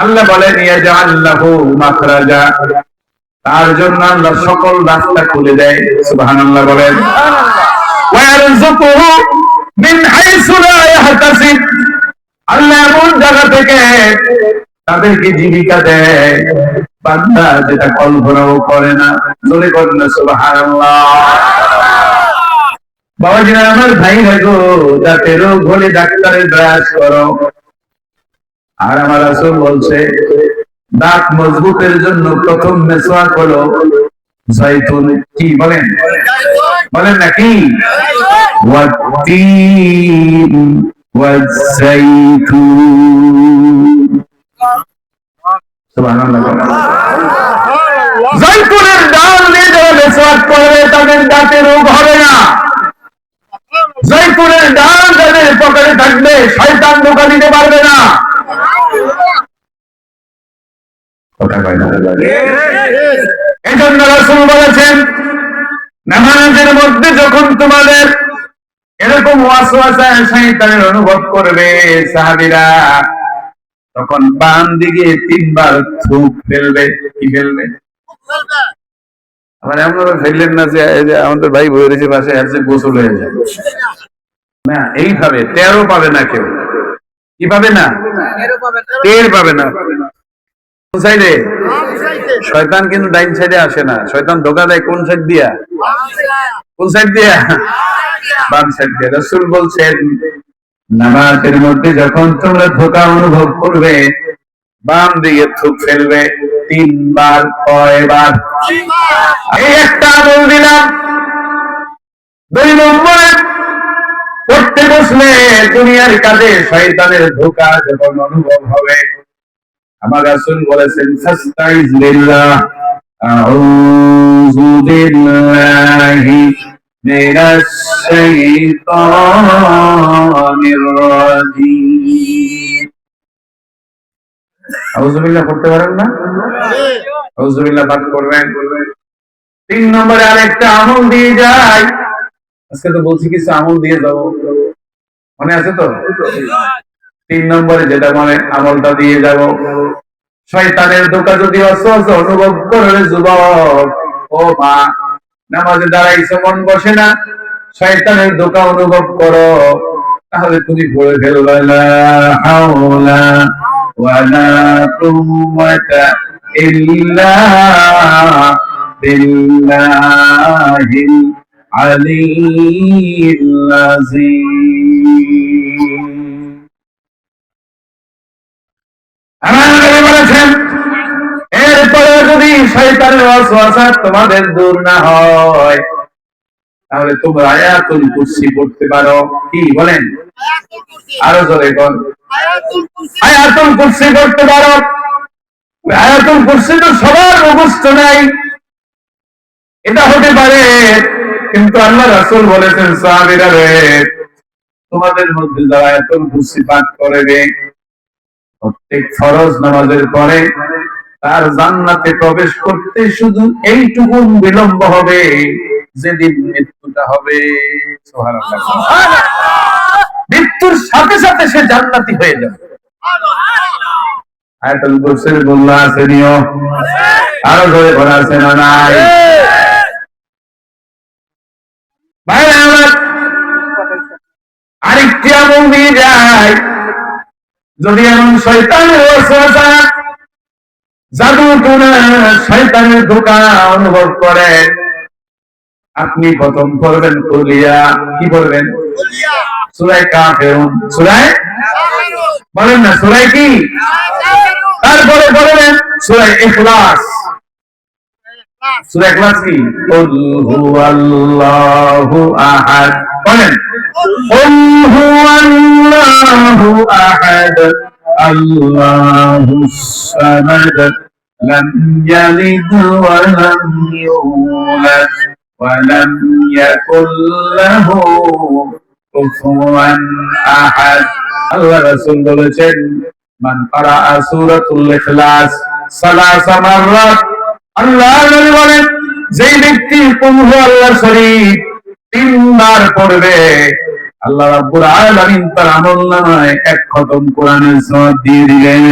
আল্লাহ বলেন ইয়াজআল্লাহু মাখরাজা, তার জন্য আল্লাহ সকল রাস্তা খুলে দেয়। সুবহানাল্লাহ বলেন। ওয়া ইয়ারযুকুহু মিন হাইসু লা ইয়াহতাসিব, আল্লাহ এমন জায়গা থেকে তাদেরকে জীবিকা দেয় বান্দা যেটা কল্পনাও করে না। জোরে করেন সুবহানাল্লাহ। বাবাজিরা আমার ভাই গো, যাতে রোগ হলে ডাক্তারের ব্রাশ করো। আর আমার রাসূল বলছে দাঁত মজবুতের জন্য প্রথম মেসওয়াক হলো জাইতুন। কি বলেন? বলেন নাকি? ওয়াতিন ওয়াজাইতুন। সুবহানাল্লাহ। জাইতুনের ডাল দিয়ে যারা মেসওয়াক করবে তাদের দাঁতে রোগ হবে না। জাইতুনের ডাল যাদের পকেটে থাকবে শয়তান ধোঁকা দিতে পারবে না। এই জন্য রাসূল বলেছেন নামাজের মধ্যে যখন তোমাদের এরকম ওয়াসওয়াসা শয়তানের অনুভব করবে সাহাবীরা, তখন বাম দিকে 3 বার থুক ফেলবে। কি ফেলবে? মানে আপনারা ফেললেন না যে আমাদের ভাই বই রয়েছে পাশে আর যে গোসল হয়ে যায় না, এইভাবে 13 পাবে না কেউ। কি পাবে না? টের পাবে না। কোন সাইডে? শয়তান কিন্তু ডাইন সাইডে আসে না, শয়তান ধোঁকা দেয় কোন সাইড দিয়া? কোন সাইড দিয়া? বাম সাইড দিয়া। রাসূল বলছেন নামাজের মধ্যে যখন তোমরা ধোঁকা অনুভব করবে বাম দিকে থুক ফেলবে 3 বার। কয়বার? এই একটা আমল দিলাম। 2 নম্বরে পড়তে বসলে দুনিয়ার কাজে শয়তানের ধোঁকা যখন অনুভব হবে, আমার রাসূল বলেছেন ফাস্তাইজ বিল্লাহ, আউযু বিল্লাহি মিনাশ শাইতানির রাজীম। আউযু বিল্লাহ পড়তে পারেন না? আউযু বিল্লাহ পাঠ করবেন। 3 নম্বরে আরেকটা আমল দিয়ে যায়। আজকে তো বলছি কিছু আমল দিয়ে যাবো, মনে আছে তো? 3 নম্বরে যেটা মনে আমলটা দিয়ে যাব। শয়তানের ধোঁকা যদি অসহ্য অনুভব করে যুবক ও মা, নামাজে দাঁড়াইছো মন বসে না, শয়তানের ধোঁকা অনুভব করো, তাহলে তুমি পড়ে ফেলবে লা হাওলা ওয়ালা কুওয়াতা ইল্লা বিল্লাহিল আলিয়্যিল আযীম। এরপরে যদি শয়তানের ওয়াসওয়াসা তোমাদের দূর না হয়, তাহলে তোমরা আয়াতুল কুরসি পড়তে পারো। কি বলেন? আরো জোরে বল। আয়াতুল কুরসি পড়তে পারো। আয়াতুল কুরসি তো সবার মুখস্থ নাই, এটা হতে পারে, কিন্তু আল্লাহ রাসূল বলেছেন সাহাবীরা রে, তোমাদের মধ্যে যারা আয়াতুল কুরসি পাঠ করবে প্রত্যেক ফরজ নামাজের পরে তার জান্নাতে প্রবেশ করতে শুধু এইটুকু বিলম্ব হবে যেদিন মৃত্যুটা হবে। সুবহানাল্লাহ। মৃত্যুর সাথে সাথে সে জান্নাতি হয়ে যাবে। আয়াতুল কুরসির বল্লা আছে নিও, আরো জোরে বলা আছে না নাই? ভাইরা আমার, আরেকটি আমল দিয়ে যায়। যদি এমন শয়তানের ওয়াসওয়াসা, জাদু টুনা, শয়তানের ধোঁকা অনুভব করে, আপনি প্রথম পড়বেন কুলিয়া। কি পড়বেন? সূরা কাফিরুন। সূরা বলেন না, সূরা কি? তারপরে পড়বেন সূরা ইখলাস। সূরা ইখলাস কি? কুল হুয়াল্লাহু আহাদ। বলেন কুল হুয়াল্লাহু আহাদ আল্লাহুস সামাদ লাম ইয়ালিদ ওয়া লাম ইউলাদ ওয়া লাম ইয়াকুল লাহু কুফুয়ান আহাদ। আল্লাহ রাসূল বলেছেন মান ক্বারাআ সূরাতুল ইখলাস সালাসা মাররাত, আল্লাহ নবী বলেন যে ব্যক্তি কুল হুয়াল্লাহু শরীফ 3 বার পড়বে, আল্লাহ রাব্বুল আলামিন তার আমলনামায় 1 খতম কোরআনের সওয়াব দিয়ে দিবেন।